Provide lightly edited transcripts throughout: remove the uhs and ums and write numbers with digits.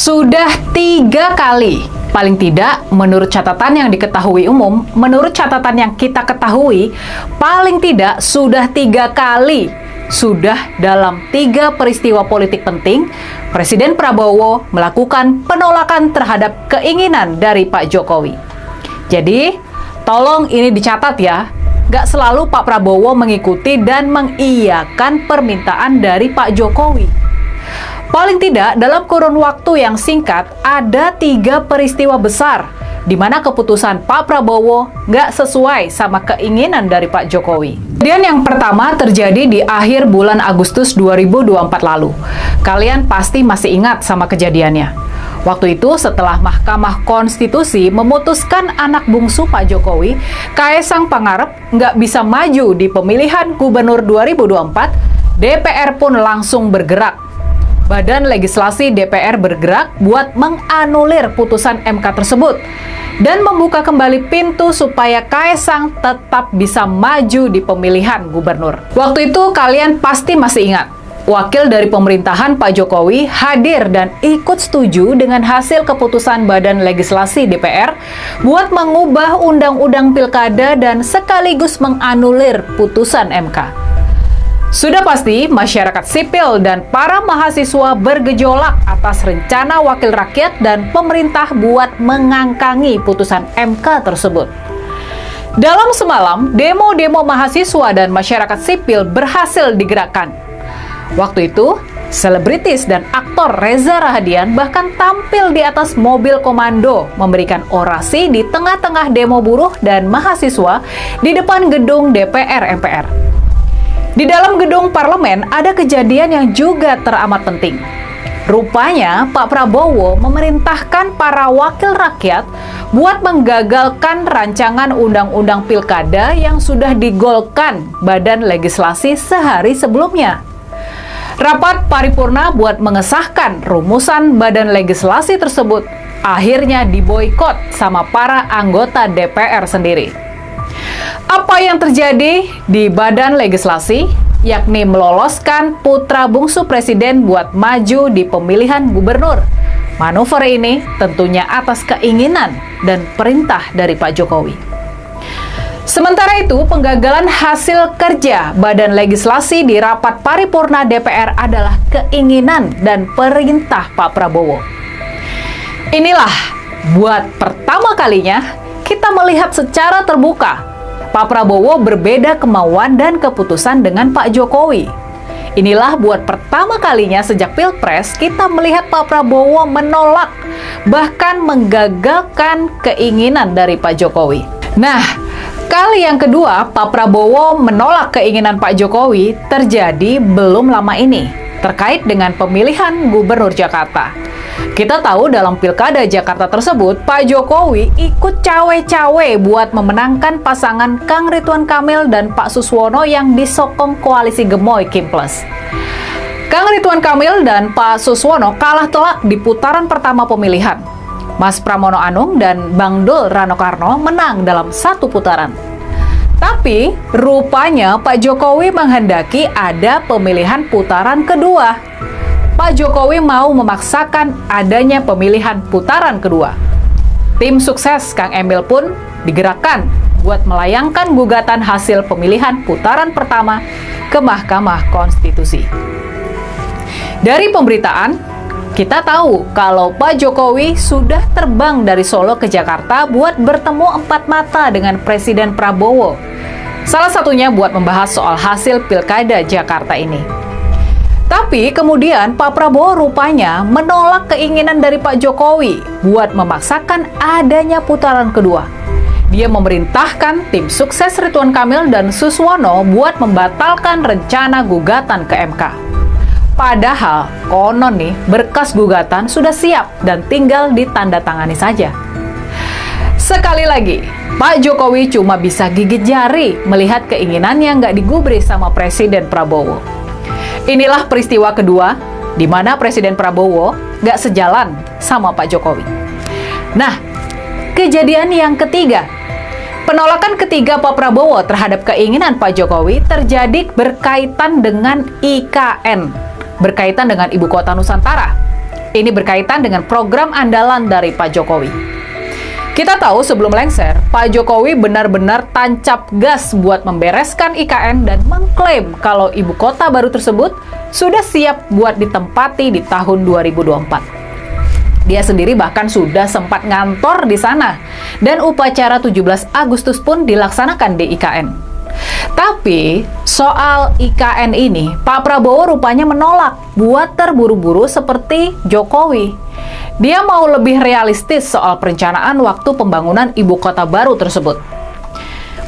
Sudah 3 kali, paling tidak menurut catatan yang diketahui umum, menurut catatan yang kita ketahui, paling tidak sudah 3 kali, sudah dalam 3 peristiwa politik penting, Presiden Prabowo melakukan penolakan terhadap keinginan dari Pak Jokowi. Jadi, tolong ini dicatat ya, gak selalu Pak Prabowo mengikuti dan mengiyakan permintaan dari Pak Jokowi. Paling tidak dalam kurun waktu yang singkat ada 3 peristiwa besar di mana keputusan Pak Prabowo nggak sesuai sama keinginan dari Pak Jokowi. Dan yang pertama terjadi di akhir bulan Agustus 2024 lalu. Kalian pasti masih ingat sama kejadiannya. Waktu itu setelah Mahkamah Konstitusi memutuskan anak bungsu Pak Jokowi, Kaesang Pangarep, nggak bisa maju di pemilihan gubernur 2024, DPR pun langsung bergerak. Badan Legislasi DPR bergerak buat menganulir putusan MK tersebut dan membuka kembali pintu supaya Kaesang tetap bisa maju di pemilihan gubernur. Waktu itu kalian pasti masih ingat, wakil dari pemerintahan Pak Jokowi hadir dan ikut setuju dengan hasil keputusan Badan Legislasi DPR buat mengubah Undang-Undang Pilkada dan sekaligus menganulir putusan MK. Sudah pasti, masyarakat sipil dan para mahasiswa bergejolak atas rencana wakil rakyat dan pemerintah buat mengangkangi putusan MK tersebut. Dalam semalam, demo-demo mahasiswa dan masyarakat sipil berhasil digerakkan. Waktu itu, selebritis dan aktor Reza Rahadian bahkan tampil di atas mobil komando memberikan orasi di tengah-tengah demo buruh dan mahasiswa di depan gedung DPR MPR. Di dalam gedung parlemen ada kejadian yang juga teramat penting. Rupanya Pak Prabowo memerintahkan para wakil rakyat buat menggagalkan rancangan undang-undang pilkada yang sudah digolkan Badan Legislasi sehari sebelumnya. Rapat paripurna buat mengesahkan rumusan Badan Legislasi tersebut akhirnya diboikot sama para anggota DPR sendiri. Apa yang terjadi di Badan Legislasi, yakni meloloskan putra bungsu presiden buat maju di pemilihan gubernur. Manuver ini tentunya atas keinginan dan perintah dari Pak Jokowi. Sementara itu, penggagalan hasil kerja Badan Legislasi di rapat paripurna DPR adalah keinginan dan perintah Pak Prabowo. Inilah buat pertama kalinya kita melihat secara terbuka Pak Prabowo berbeda kemauan dan keputusan dengan Pak Jokowi. Inilah buat pertama kalinya sejak Pilpres kita melihat Pak Prabowo menolak, bahkan menggagalkan keinginan dari Pak Jokowi. Nah, kali yang kedua Pak Prabowo menolak keinginan Pak Jokowi terjadi belum lama ini, terkait dengan pemilihan gubernur Jakarta. Kita tahu dalam pilkada Jakarta tersebut, Pak Jokowi ikut cawe-cawe buat memenangkan pasangan Kang Ridwan Kamil dan Pak Suswono yang disokong koalisi gemoy Kim Plus. Kang Ridwan Kamil dan Pak Suswono kalah telak di putaran pertama pemilihan. Mas Pramono Anung dan Bang Dul Rano Karno menang dalam 1 putaran. Tapi, rupanya Pak Jokowi menghendaki ada pemilihan putaran kedua. Pak Jokowi mau memaksakan adanya pemilihan putaran kedua. Tim sukses Kang Emil pun digerakkan buat melayangkan gugatan hasil pemilihan putaran pertama ke Mahkamah Konstitusi. Dari pemberitaan, kita tahu kalau Pak Jokowi sudah terbang dari Solo ke Jakarta buat bertemu 4 mata dengan Presiden Prabowo. Salah satunya buat membahas soal hasil Pilkada Jakarta ini. Tapi kemudian Pak Prabowo rupanya menolak keinginan dari Pak Jokowi buat memaksakan adanya putaran kedua. Dia memerintahkan tim sukses Ridwan Kamil dan Suswono buat membatalkan rencana gugatan ke MK. Padahal konon nih berkas gugatan sudah siap dan tinggal ditandatangani saja. Sekali lagi, Pak Jokowi cuma bisa gigit jari melihat keinginannya nggak digubris sama Presiden Prabowo. Inilah peristiwa kedua di mana Presiden Prabowo nggak sejalan sama Pak Jokowi. Nah, kejadian yang ketiga. Penolakan ketiga Pak Prabowo terhadap keinginan Pak Jokowi terjadi berkaitan dengan IKN, berkaitan dengan Ibu Kota Nusantara. Ini berkaitan dengan program andalan dari Pak Jokowi. Kita tahu sebelum lengser, Pak Jokowi benar-benar tancap gas buat membereskan IKN dan mengklaim kalau ibu kota baru tersebut sudah siap buat ditempati di tahun 2024. Dia sendiri bahkan sudah sempat ngantor di sana dan upacara 17 Agustus pun dilaksanakan di IKN. Tapi soal IKN ini, Pak Prabowo rupanya menolak buat terburu-buru seperti Jokowi. Dia mau lebih realistis soal perencanaan waktu pembangunan ibu kota baru tersebut.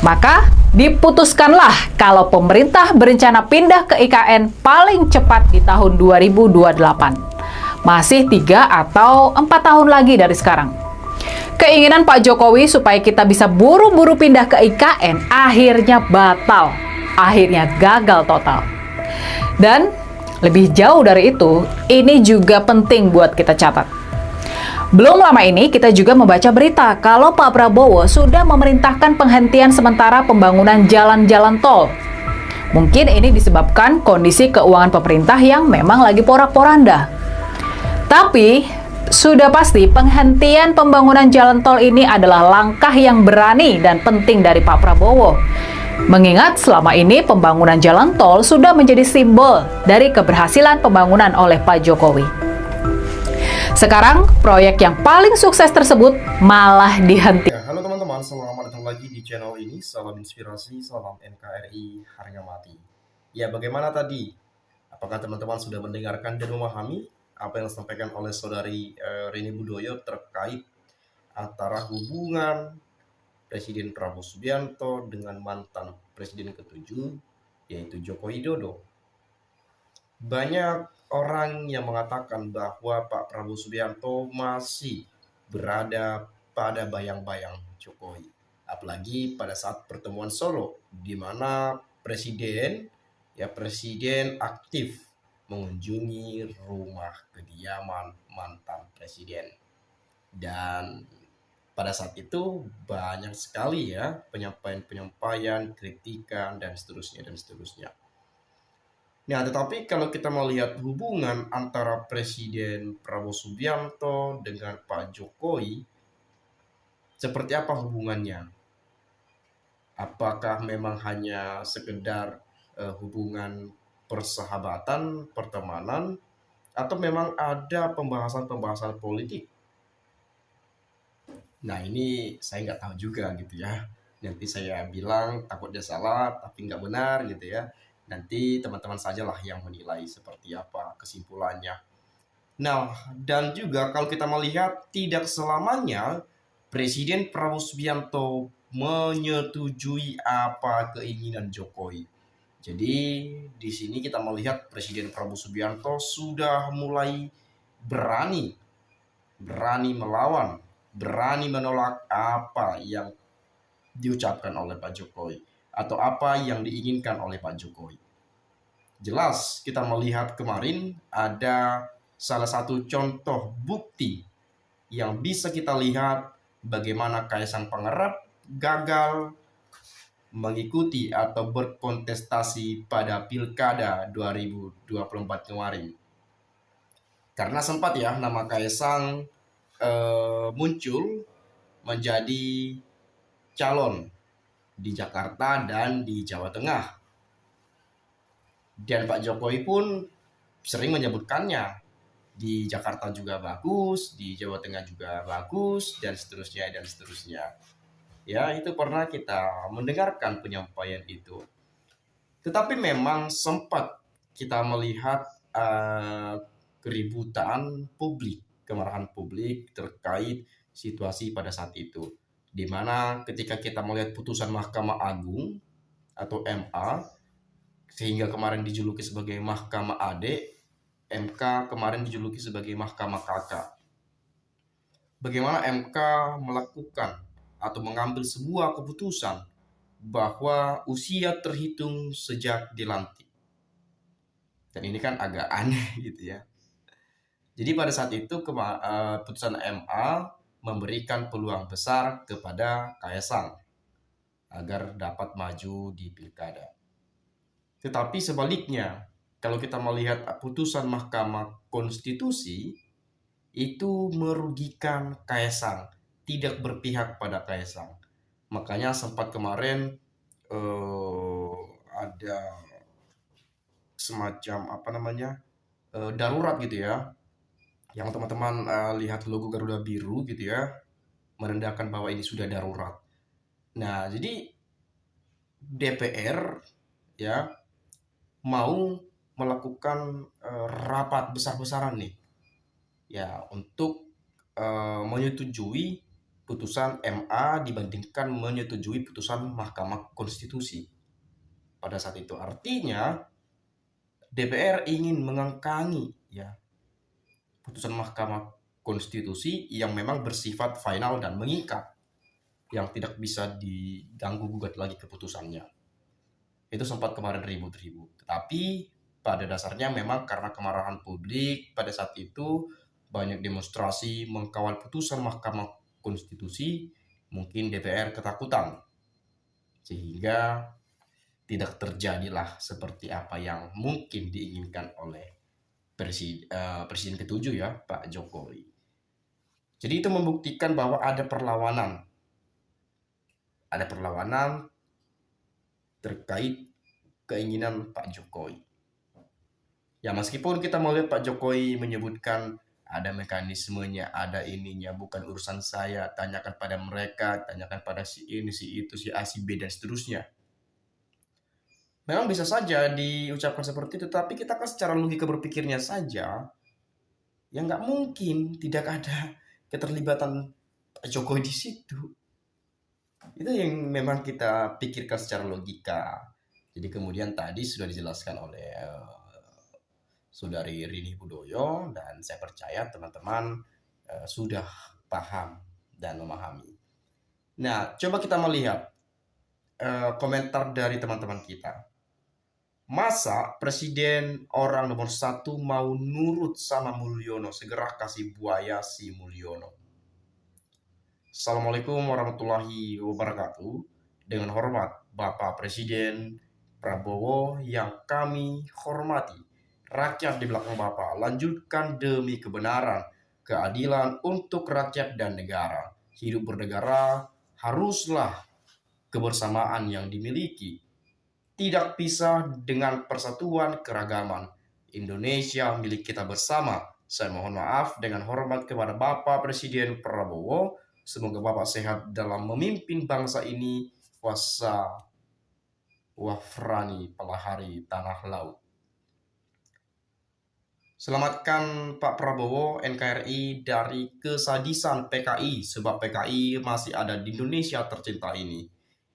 Maka diputuskanlah kalau pemerintah berencana pindah ke IKN paling cepat di tahun 2028. Masih 3 atau 4 tahun lagi dari sekarang. Keinginan Pak Jokowi supaya kita bisa buru-buru pindah ke IKN akhirnya batal, akhirnya gagal total. Dan lebih jauh dari itu, ini juga penting buat kita catat. Belum lama ini kita juga membaca berita kalau Pak Prabowo sudah memerintahkan penghentian sementara pembangunan jalan-jalan tol. Mungkin ini disebabkan kondisi keuangan pemerintah yang memang lagi porak-poranda. Tapi sudah pasti penghentian pembangunan jalan tol ini adalah langkah yang berani dan penting dari Pak Prabowo. Mengingat selama ini pembangunan jalan tol sudah menjadi simbol dari keberhasilan pembangunan oleh Pak Jokowi. Sekarang, proyek yang paling sukses tersebut malah dihentikan. Ya, halo teman-teman, selamat datang lagi di channel ini. Salam inspirasi, salam NKRI, harga mati. Ya, bagaimana tadi? Apakah teman-teman sudah mendengarkan dan memahami apa yang disampaikan oleh saudari Rini Budoyo terkait antara hubungan Presiden Prabowo Subianto dengan mantan Presiden ke-7, yaitu Joko Widodo? Banyak orang yang mengatakan bahwa Pak Prabowo Subianto masih berada pada bayang-bayang Jokowi. Apalagi pada saat pertemuan Solo, di mana presiden aktif mengunjungi rumah kediaman mantan presiden. Dan pada saat itu banyak sekali ya penyampaian, kritikan dan seterusnya. Nah, tetapi kalau kita melihat hubungan antara Presiden Prabowo Subianto dengan Pak Jokowi, seperti apa hubungannya? Apakah memang hanya sekedar hubungan persahabatan, pertemanan, atau memang ada pembahasan-pembahasan politik? Nah, ini saya nggak tahu juga gitu ya. Nanti saya bilang takutnya salah, tapi nggak benar gitu ya. Nanti teman-teman sajalah yang menilai seperti apa kesimpulannya. Nah, dan juga kalau kita melihat tidak selamanya Presiden Prabowo Subianto menyetujui apa keinginan Jokowi. Jadi di sini kita melihat Presiden Prabowo Subianto sudah mulai berani melawan, berani menolak apa yang diucapkan oleh Pak Jokowi atau apa yang diinginkan oleh Pak Jokowi. Jelas kita melihat kemarin ada salah satu contoh bukti yang bisa kita lihat bagaimana Kaisang Pangarep gagal mengikuti atau berkontestasi pada Pilkada 2024 kemarin. Karena sempat ya nama Kaisang muncul menjadi calon di Jakarta dan di Jawa Tengah. Dan Pak Jokowi pun sering menyebutkannya. Di Jakarta juga bagus, di Jawa Tengah juga bagus, dan seterusnya. Ya, itu pernah kita mendengarkan penyampaian itu. Tetapi memang sempat kita melihat keributan publik, kemarahan publik terkait situasi pada saat itu. Di mana ketika kita melihat putusan Mahkamah Agung atau MA, sehingga kemarin dijuluki sebagai Mahkamah Adik, MK kemarin dijuluki sebagai Mahkamah Kakak. Bagaimana MK melakukan atau mengambil sebuah keputusan bahwa usia terhitung sejak dilantik. Dan ini kan agak aneh gitu ya. Jadi pada saat itu putusan MA memberikan peluang besar kepada Kaisang agar dapat maju di pilkada. Tetapi sebaliknya, kalau kita melihat putusan Mahkamah Konstitusi, itu merugikan Kaisang, tidak berpihak pada Kaisang. Makanya sempat kemarin ada semacam apa namanya, darurat gitu ya, yang teman-teman lihat logo Garuda biru gitu ya, menandakan bahwa ini sudah darurat. Nah, jadi DPR ya mau melakukan rapat besar-besaran nih ya untuk menyetujui putusan MA dibandingkan menyetujui putusan Mahkamah Konstitusi pada saat itu. Artinya DPR ingin mengangkangi ya putusan Mahkamah Konstitusi yang memang bersifat final dan mengikat, yang tidak bisa diganggu gugat lagi keputusannya. Itu sempat kemarin ribut-ribut. Tetapi pada dasarnya memang karena kemarahan publik pada saat itu, banyak demonstrasi mengkawal putusan Mahkamah Konstitusi, mungkin DPR ketakutan sehingga tidak terjadilah seperti apa yang mungkin diinginkan oleh Presiden ketujuh ya, Pak Jokowi. Jadi itu membuktikan bahwa ada perlawanan. Ada perlawanan terkait keinginan Pak Jokowi. Ya meskipun kita melihat Pak Jokowi menyebutkan ada mekanismenya, ada ininya, bukan urusan saya, tanyakan pada mereka, tanyakan pada si ini, si itu, si A, si B, dan seterusnya. Memang bisa saja diucapkan seperti itu, tapi kita kan secara logika berpikirnya saja, ya nggak mungkin tidak ada keterlibatan Pak Jokowi di situ. Itu yang memang kita pikirkan secara logika. Jadi kemudian tadi sudah dijelaskan oleh Saudari Rini Hudoyo, dan saya percaya teman-teman sudah paham dan memahami. Nah, coba kita melihat komentar dari teman-teman kita. Masa presiden orang nomor 1 mau nurut sama Mulyono, segera kasih buaya si Mulyono. Assalamualaikum warahmatullahi wabarakatuh. Dengan hormat Bapak Presiden Prabowo yang kami hormati, rakyat di belakang Bapak lanjutkan demi kebenaran, keadilan untuk rakyat dan negara. Hidup bernegara haruslah kebersamaan yang dimiliki, tidak pisah dengan persatuan keragaman. Indonesia milik kita bersama. Saya mohon maaf dengan hormat kepada Bapak Presiden Prabowo. Semoga Bapak sehat dalam memimpin bangsa ini. Wasa wafrani pelahari tanah laut. Selamatkan Pak Prabowo NKRI dari kesadisan PKI, sebab PKI masih ada di Indonesia tercinta ini.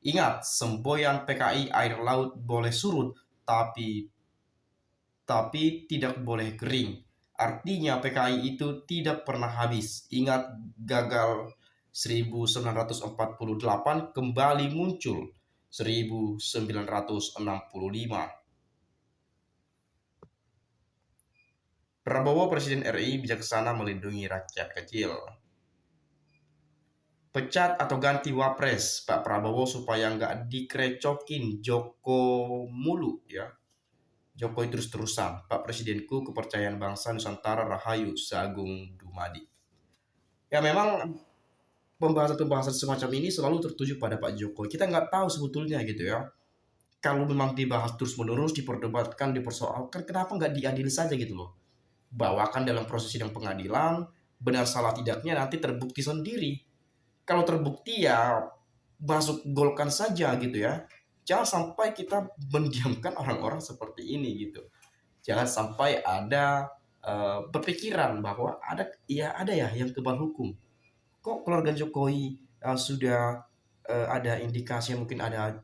Ingat, semboyan PKI air laut boleh surut, tapi tidak boleh kering. Artinya PKI itu tidak pernah habis. Ingat, gagal 1948 kembali muncul 1965. Prabowo Presiden RI bijaksana melindungi rakyat kecil. Pecat atau ganti wapres Pak Prabowo supaya nggak dikrecokin Joko mulu ya. Jokowi terus-terusan. Pak Presidenku, kepercayaan bangsa Nusantara Rahayu, Sagung Dumadi. Ya memang pembahasan-pembahasan semacam ini selalu tertuju pada Pak Jokowi. Kita nggak tahu sebetulnya gitu ya. Kalau memang dibahas terus-menerus, diperdebatkan, dipersoalkan, kenapa nggak diadili saja gitu loh. Bawakan dalam proses sidang pengadilan, benar salah tidaknya nanti terbukti sendiri. Kalau terbukti ya masuk golkan saja gitu ya. Jangan sampai kita mendiamkan orang-orang seperti ini gitu. Jangan sampai ada berpikiran bahwa ada ya yang kebal hukum. Kok keluarga Jokowi sudah ada indikasi mungkin ada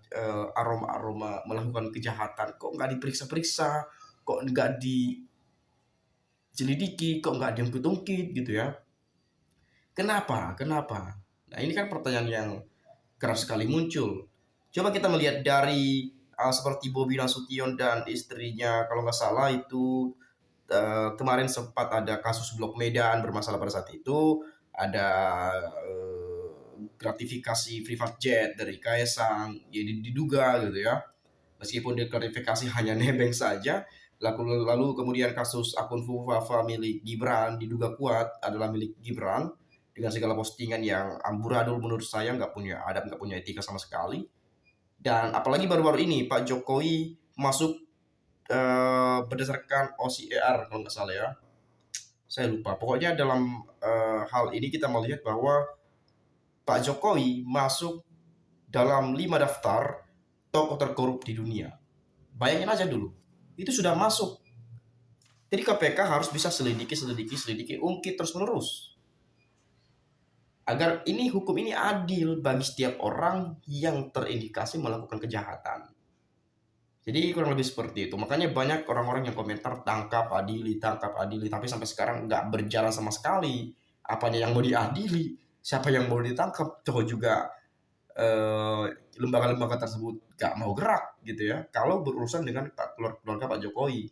aroma-aroma melakukan kejahatan, kok nggak diperiksa-periksa, kok nggak diselidiki, kok nggak diungkit-ungkit gitu ya. Kenapa? Nah ini kan pertanyaan yang kerap sekali muncul. Coba kita melihat dari seperti Bobi Nasution dan istrinya, kalau nggak salah itu kemarin sempat ada kasus Blok Medan bermasalah pada saat itu, ada gratifikasi private jet dari Kaisang, jadi diduga gitu ya. Meskipun diklarifikasi hanya nebeng saja, Lalu kemudian kasus akun Fufafa milik Gibran diduga kuat adalah milik Gibran dengan segala postingan yang amburadul menurut saya, nggak punya adab, nggak punya etika sama sekali. Dan apalagi baru-baru ini Pak Jokowi masuk berdasarkan OCR kalau nggak salah ya. Saya lupa. Pokoknya dalam hal ini kita melihat bahwa Pak Jokowi masuk dalam 5 daftar tokoh terkorup di dunia. Bayangin aja dulu, itu sudah masuk. Jadi KPK harus bisa selidiki, ungkit terus-menerus. Agar hukum ini adil bagi setiap orang yang terindikasi melakukan kejahatan. Jadi kurang lebih seperti itu. Makanya banyak orang-orang yang komentar tangkap adili, tapi sampai sekarang nggak berjalan sama sekali. Apanya yang mau diadili, siapa yang mau ditangkap, toh juga lembaga-lembaga tersebut nggak mau gerak gitu ya. Kalau berurusan dengan keluarga Pak Jokowi.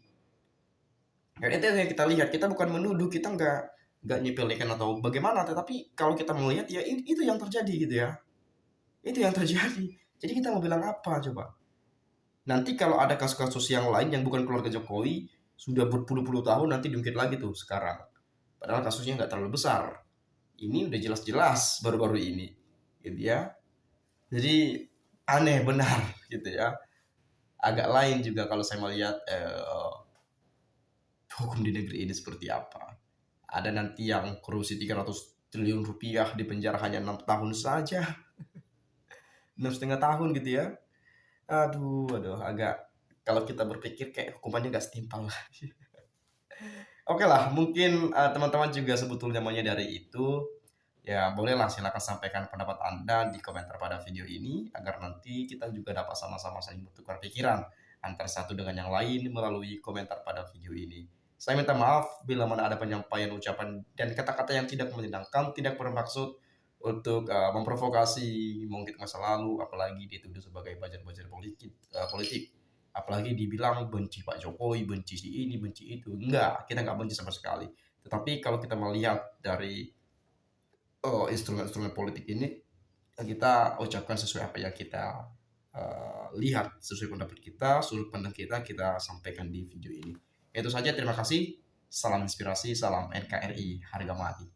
Dan itu yang kita lihat, kita bukan menuduh, kita nggak nyepelekan atau bagaimana, tetapi kalau kita melihat ya itu yang terjadi gitu ya. Itu yang terjadi. Jadi kita mau bilang apa coba? Nanti kalau ada kasus-kasus yang lain yang bukan keluarga Jokowi, sudah berpuluh-puluh tahun nanti diungkit lagi tuh sekarang. Padahal kasusnya nggak terlalu besar. Ini udah jelas-jelas baru-baru ini. Gitu ya. Jadi aneh benar gitu ya. Agak lain juga kalau saya melihat hukum di negeri ini seperti apa. Ada nanti yang korupsi 300 triliun rupiah di penjara hanya 6 tahun saja. 6,5 tahun gitu ya. Aduh, agak kalau kita berpikir kayak hukumannya nggak setimpal lah. Oke lah, mungkin teman-teman juga sebetulnya maunya dari itu. Ya, bolehlah silakan sampaikan pendapat Anda di komentar pada video ini agar nanti kita juga dapat sama-sama saling bertukar pikiran antara satu dengan yang lain melalui komentar pada video ini. Saya minta maaf bila mana ada penyampaian ucapan dan kata-kata yang tidak menyenangkan, tidak bermaksud untuk memprovokasi, mengungkit masa lalu, apalagi dituduh sebagai buzzer-buzzer politik. Apalagi dibilang benci Pak Jokowi, benci si ini, benci itu. Enggak, kita nggak benci sama sekali. Tetapi kalau kita melihat dari instrumen-instrumen politik ini, kita ucapkan sesuai apa yang kita lihat, sesuai pendapat kita, sudut pandang kita sampaikan di video ini. Itu saja, terima kasih. Salam inspirasi, salam NKRI, harga mati.